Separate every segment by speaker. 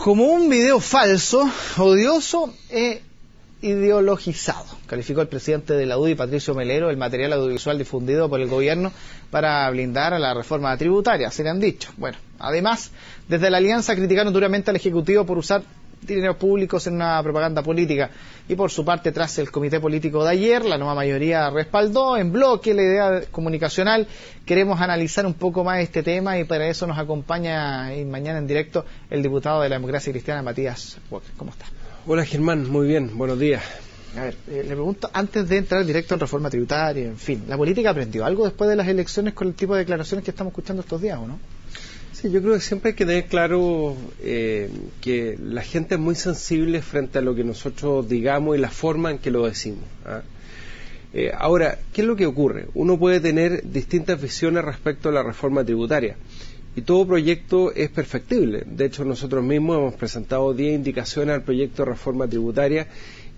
Speaker 1: como un video falso, odioso e ideologizado. Calificó el presidente de la UDI, Patricio Melero, el material audiovisual difundido por el gobierno para blindar a la reforma tributaria, se le han dicho. Bueno, además, desde la Alianza criticaron duramente al Ejecutivo por usar dineros públicos en una propaganda política. Y por su parte, tras el comité político de ayer, la nueva mayoría respaldó en bloque la idea comunicacional. Queremos analizar un poco más este tema y para eso nos acompaña mañana en directo el diputado de la Democracia Cristiana, Matías Walker. ¿Cómo está?
Speaker 2: Hola Germán, muy bien, buenos días.
Speaker 1: A ver, le pregunto, antes de entrar directo en reforma tributaria, en fin, ¿la política aprendió algo después de las elecciones con el tipo de declaraciones que estamos escuchando estos días, o no?
Speaker 2: Sí, yo creo que siempre hay que tener claro que la gente es muy sensible frente a lo que nosotros digamos y la forma en que lo decimos. Ahora, ¿qué es lo que ocurre? Uno puede tener distintas visiones respecto a la reforma tributaria y todo proyecto es perfectible. De hecho, nosotros mismos hemos presentado 10 indicaciones al proyecto de reforma tributaria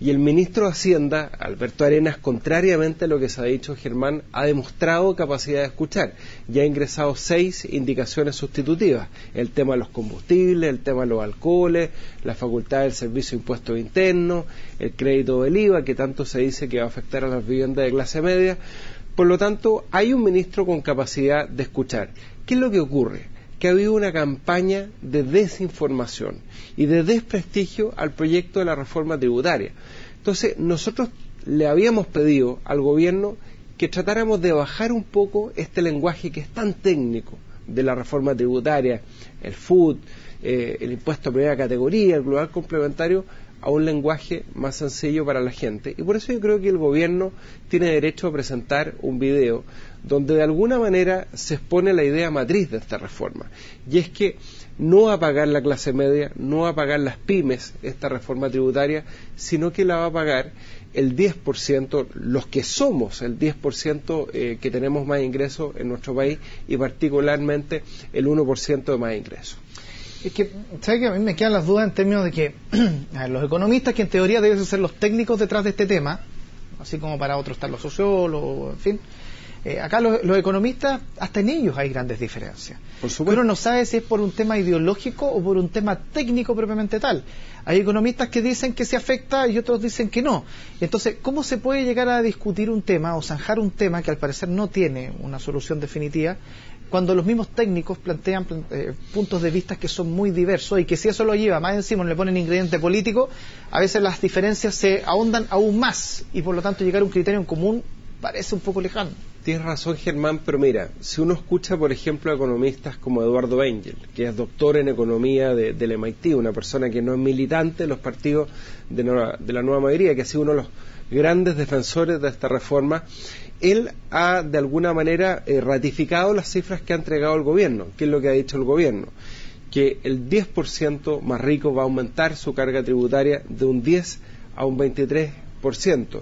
Speaker 2: y el ministro de Hacienda, Alberto Arenas, contrariamente a lo que se ha dicho, Germán, ha demostrado capacidad de escuchar. Ya ha ingresado 6 indicaciones sustitutivas. El tema de los combustibles, el tema de los alcoholes, la facultad del servicio de impuestos internos, el crédito del IVA, que tanto se dice que va a afectar a las viviendas de clase media. Por lo tanto, hay un ministro con capacidad de escuchar. ¿Qué es lo que ocurre? Que ha habido una campaña de desinformación y de desprestigio al proyecto de la reforma tributaria. Entonces, nosotros le habíamos pedido al gobierno que tratáramos de bajar un poco este lenguaje que es tan técnico de la reforma tributaria, el FUT, el impuesto a primera categoría, el global complementario, a un lenguaje más sencillo para la gente. Y por eso yo creo que el gobierno tiene derecho a presentar un video donde de alguna manera se expone la idea matriz de esta reforma. Y es que no va a pagar la clase media, no va a pagar las pymes esta reforma tributaria, sino que la va a pagar el 10%, los que somos el 10% que tenemos más ingresos en nuestro país y particularmente el 1% de más ingresos.
Speaker 1: Es que, ¿sabe que a mí me quedan las dudas en términos de que los economistas, que en teoría deben ser los técnicos detrás de este tema, así como para otros están los sociólogos, en fin, acá los economistas, hasta en ellos hay grandes diferencias.
Speaker 2: Por supuesto.
Speaker 1: Uno no sabe si es por un tema ideológico o por un tema técnico propiamente tal. Hay economistas que dicen que se afecta y otros dicen que no. Entonces, ¿cómo se puede llegar a discutir un tema o zanjar un tema que al parecer no tiene una solución definitiva, cuando los mismos técnicos plantean puntos de vista que son muy diversos y que si eso lo lleva más encima le ponen ingrediente político, a veces las diferencias se ahondan aún más y por lo tanto llegar a un criterio en común parece un poco lejano?
Speaker 2: Tienes razón, Germán, pero mira, si uno escucha, por ejemplo, a economistas como Eduardo Engel, que es doctor en economía del MIT, una persona que no es militante de los partidos de la nueva mayoría, que ha sido uno de los grandes defensores de esta reforma, él ha de alguna manera ratificado las cifras que ha entregado el gobierno. ¿Qué es lo que ha dicho el gobierno? Que el 10% más rico va a aumentar su carga tributaria de un 10 a un 23%.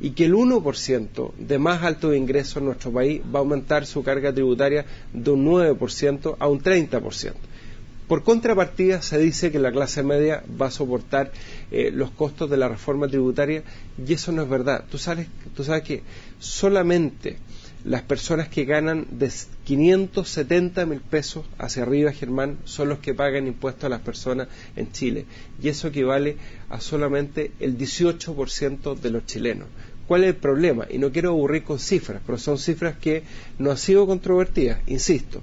Speaker 2: Y que el 1% de más alto ingreso en nuestro país va a aumentar su carga tributaria de un 9% a un 30%. Por contrapartida, se dice que la clase media va a soportar los costos de la reforma tributaria y eso no es verdad. Tú sabes que solamente las personas que ganan de 570.000 pesos hacia arriba, Germán, son los que pagan impuestos a las personas en Chile. Y eso equivale a solamente el 18% de los chilenos. ¿Cuál es el problema? Y no quiero aburrir con cifras, pero son cifras que no han sido controvertidas, insisto.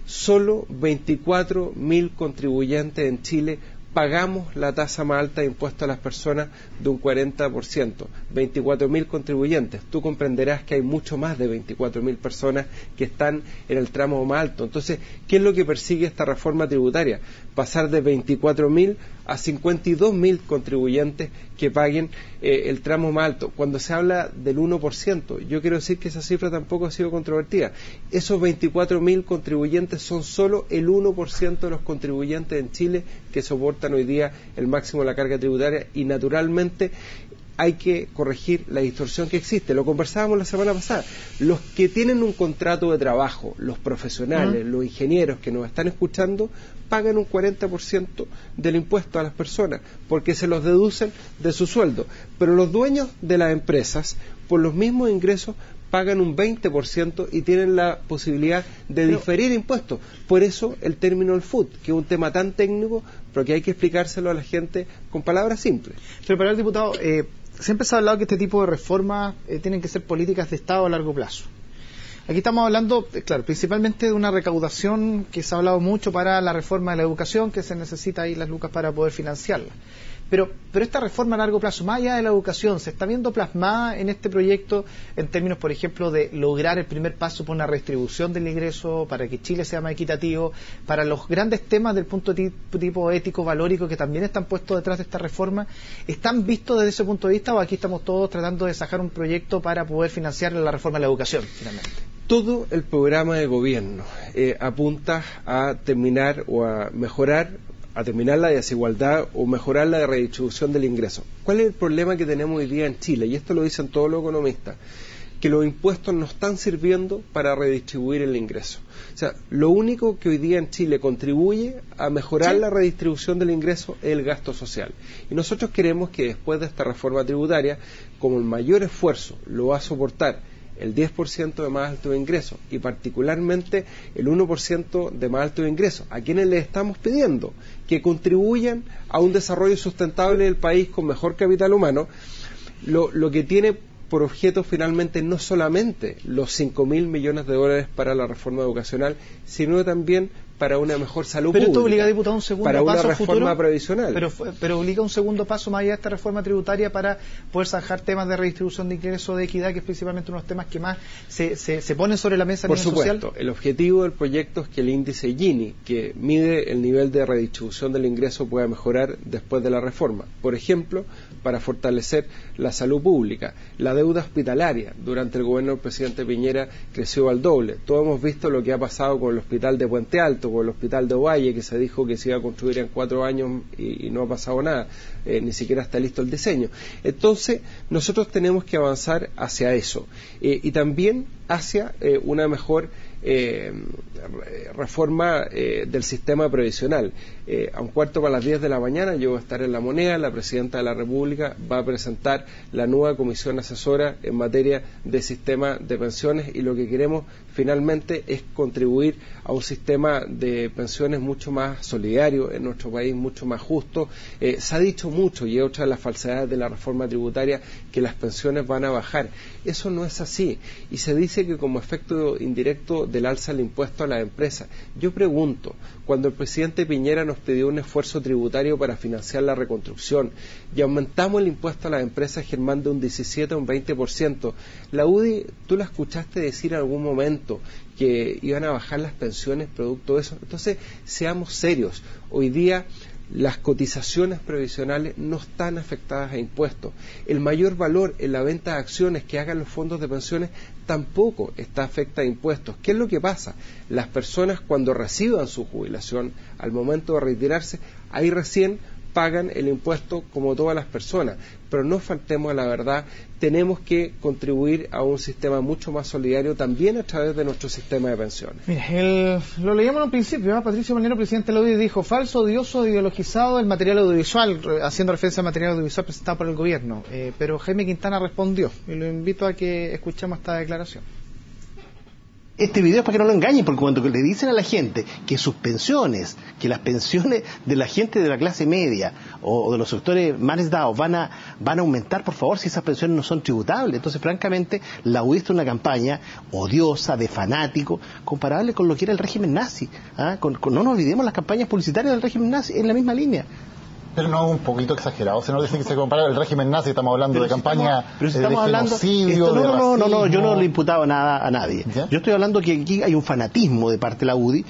Speaker 2: Solo 24.000 contribuyentes en Chile pagamos la tasa más alta de impuestos a las personas de un 40%. 24.000 contribuyentes. Tú comprenderás que hay mucho más de 24.000 personas que están en el tramo más alto. Entonces, ¿qué es lo que persigue esta reforma tributaria? Pasar de 24.000 a 52.000 contribuyentes que paguen el tramo más alto. Cuando se habla del 1%, yo quiero decir que esa cifra tampoco ha sido controvertida. Esos 24.000 contribuyentes son solo el 1% de los contribuyentes en Chile que soportan hoy día el máximo de la carga tributaria y naturalmente hay que corregir la distorsión que existe. Lo conversábamos la semana pasada. Los que tienen un contrato de trabajo, los profesionales, los ingenieros que nos están escuchando, pagan un 40% del impuesto a las personas, porque se los deducen de su sueldo. Pero los dueños de las empresas, por los mismos ingresos, pagan un 20% y tienen la posibilidad de diferir impuestos. Por eso el término el FUT, que es un tema tan técnico, pero que hay que explicárselo a la gente con palabras simples.
Speaker 1: Pero para el diputado, siempre se ha hablado que este tipo de reformas tienen que ser políticas de Estado a largo plazo. Aquí estamos hablando, claro, principalmente de una recaudación que se ha hablado mucho para la reforma de la educación, que se necesita ahí las lucas para poder financiarla. Pero esta reforma a largo plazo, más allá de la educación, ¿se está viendo plasmada en este proyecto en términos, por ejemplo, de lograr el primer paso por una redistribución del ingreso, para que Chile sea más equitativo, para los grandes temas del punto tipo ético, valórico, que también están puestos detrás de esta reforma? ¿Están vistos desde ese punto de vista o aquí estamos todos tratando de sacar un proyecto para poder financiar la reforma de la educación, finalmente?
Speaker 2: Todo el programa de gobierno apunta a terminar o a mejorar, a terminar la desigualdad o mejorar la redistribución del ingreso. ¿Cuál es el problema que tenemos hoy día en Chile? Y esto lo dicen todos los economistas, que los impuestos no están sirviendo para redistribuir el ingreso. O sea, lo único que hoy día en Chile contribuye a mejorar la redistribución del ingreso es el gasto social. Y nosotros queremos que después de esta reforma tributaria, como el mayor esfuerzo lo va a soportar el 10% de más alto ingreso y particularmente el 1% de más alto ingreso, a quienes les estamos pidiendo que contribuyan a un desarrollo sustentable del país con mejor capital humano, lo que tiene por objeto finalmente no solamente los 5.000 millones de dólares para la reforma educacional, sino también para una mejor salud pública.
Speaker 1: Pero esto obliga, diputado, un segundo
Speaker 2: para
Speaker 1: paso
Speaker 2: una reforma
Speaker 1: futuro,
Speaker 2: previsional.
Speaker 1: Pero obliga un segundo paso más allá de esta reforma tributaria para poder zanjar temas de redistribución de ingresos, de equidad, que es principalmente uno de los temas que más se ponen sobre la mesa a nivel social.
Speaker 2: Por supuesto, el objetivo del proyecto es que el índice Gini, que mide el nivel de redistribución del ingreso, pueda mejorar después de la reforma. Por ejemplo, para fortalecer la salud pública. La deuda hospitalaria durante el gobierno del presidente Piñera creció al doble. Todos hemos visto lo que ha pasado con el hospital de Puente Alto, con el hospital de Ovalle, que se dijo que se iba a construir en 4 años y no ha pasado nada, ni siquiera está listo el diseño. Entonces, nosotros tenemos que avanzar hacia eso y también hacia una mejor reforma del sistema previsional. A 9:15 de la mañana yo voy a estar en La Moneda, la Presidenta de la República va a presentar la nueva comisión asesora en materia de sistema de pensiones y lo que queremos finalmente es contribuir a un sistema de pensiones mucho más solidario en nuestro país, mucho más justo. Se ha dicho mucho, y es otra de las falsedades de la reforma tributaria, que las pensiones van a bajar. Eso no es así, y se dice que como efecto indirecto del alza del impuesto a las empresas. Yo pregunto, cuando el presidente Piñera nos pidió un esfuerzo tributario para financiar la reconstrucción y aumentamos el impuesto a las empresas, Germán, de un 17 a un 20%, la UDI, ¿tú la escuchaste decir en algún momento que iban a bajar las pensiones producto de eso? Entonces, seamos serios. Hoy día las cotizaciones previsionales no están afectadas a impuestos. El mayor valor en la venta de acciones que hagan los fondos de pensiones tampoco está afectado a impuestos. ¿Qué es lo que pasa? Las personas, cuando reciban su jubilación, al momento de retirarse, ahí recién pagan el impuesto como todas las personas. Pero no faltemos a la verdad, tenemos que contribuir a un sistema mucho más solidario también a través de nuestro sistema de pensiones.
Speaker 1: Mire, lo leíamos en un principio, Patricio Molino, presidente de la UDI, dijo: falso, odioso, ideologizado el material audiovisual, haciendo referencia al material audiovisual presentado por el gobierno. Pero Jaime Quintana respondió, y lo invito a que escuchemos esta declaración.
Speaker 3: Este video es para que no lo engañen, porque cuando le dicen a la gente que sus pensiones, que las pensiones de la gente de la clase media o de los sectores más necesitados van a aumentar, por favor, si esas pensiones no son tributables. Entonces, francamente, la UDI está en una campaña odiosa, de fanático, comparable con lo que era el régimen nazi. No nos olvidemos las campañas publicitarias del régimen nazi en la misma línea.
Speaker 4: Pero no un poquito exagerado, si no dicen que se compara el régimen nazi, estamos hablando de campaña de genocidio, de racismo.
Speaker 3: No, yo no le he imputado nada a nadie.
Speaker 4: ¿Ya?
Speaker 3: Yo estoy hablando que aquí hay un fanatismo de parte de la UDI,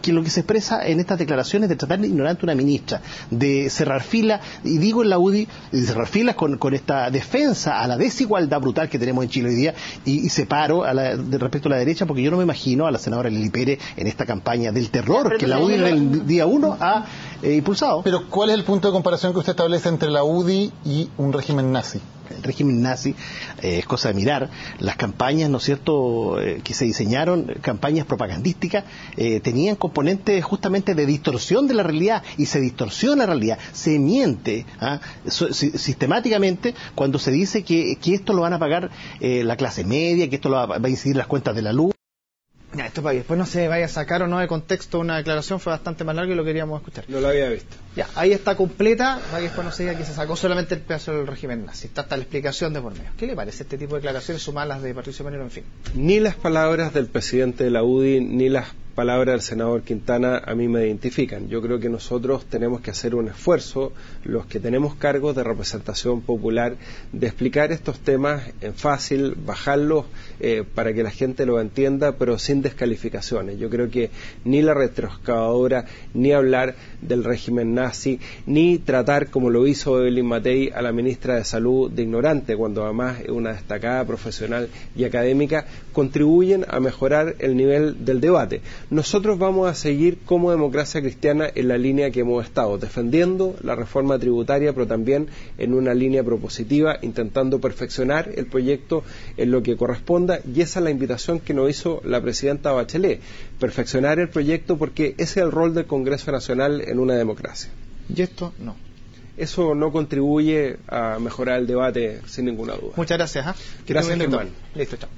Speaker 3: que lo que se expresa en estas declaraciones de tratar de ignorante a una ministra, de cerrar filas, y digo en la UDI, de cerrar filas con esta defensa a la desigualdad brutal que tenemos en Chile hoy día, y separo respecto a la derecha, porque yo no me imagino a la senadora Lili Pérez en esta campaña del terror que la UDI en el día 1 ha impulsado.
Speaker 4: Pero ¿cuál es el punto de comparación que usted establece entre la UDI y un régimen nazi?
Speaker 3: El régimen nazi es cosa de mirar. Las campañas, ¿no es cierto?, que se diseñaron, campañas propagandísticas, tenían componentes justamente de distorsión de la realidad, y se distorsiona la realidad, se miente sistemáticamente cuando se dice que esto lo van a pagar la clase media, que esto va a incidir en las cuentas de la luz.
Speaker 1: Ya, esto para que después no se vaya a sacar o no de contexto una declaración, fue bastante más larga y lo queríamos escuchar.
Speaker 2: No lo había visto.
Speaker 1: Ya, ahí está completa, para que después no se diga que se sacó solamente el pedazo del régimen nazi. Está hasta la explicación de por medio. ¿Qué le parece este tipo de declaraciones sumadas las de Patricio Melero, en fin?
Speaker 2: Ni las palabras del presidente de la UDI, ni las palabras del senador Quintana a mí me identifican. Yo creo que nosotros tenemos que hacer un esfuerzo, los que tenemos cargos de representación popular, de explicar estos temas en fácil, bajarlos para que la gente lo entienda, pero sin descalificaciones. Yo creo que ni la retroexcavadora, ni hablar del régimen nazi, ni tratar, como lo hizo Evelyn Matei, a la ministra de Salud de ignorante, cuando además es una destacada profesional y académica, contribuyen a mejorar el nivel del debate. Nosotros vamos a seguir como Democracia Cristiana en la línea que hemos estado, defendiendo la reforma tributaria, pero también en una línea propositiva, intentando perfeccionar el proyecto en lo que corresponda, y esa es la invitación que nos hizo la presidenta Bachelet, perfeccionar el proyecto, porque ese es el rol del Congreso Nacional en una democracia.
Speaker 1: Y esto no.
Speaker 2: Eso no contribuye a mejorar el debate, sin ninguna duda.
Speaker 1: Muchas gracias.
Speaker 2: Gracias, Germán.
Speaker 1: Listo, chao.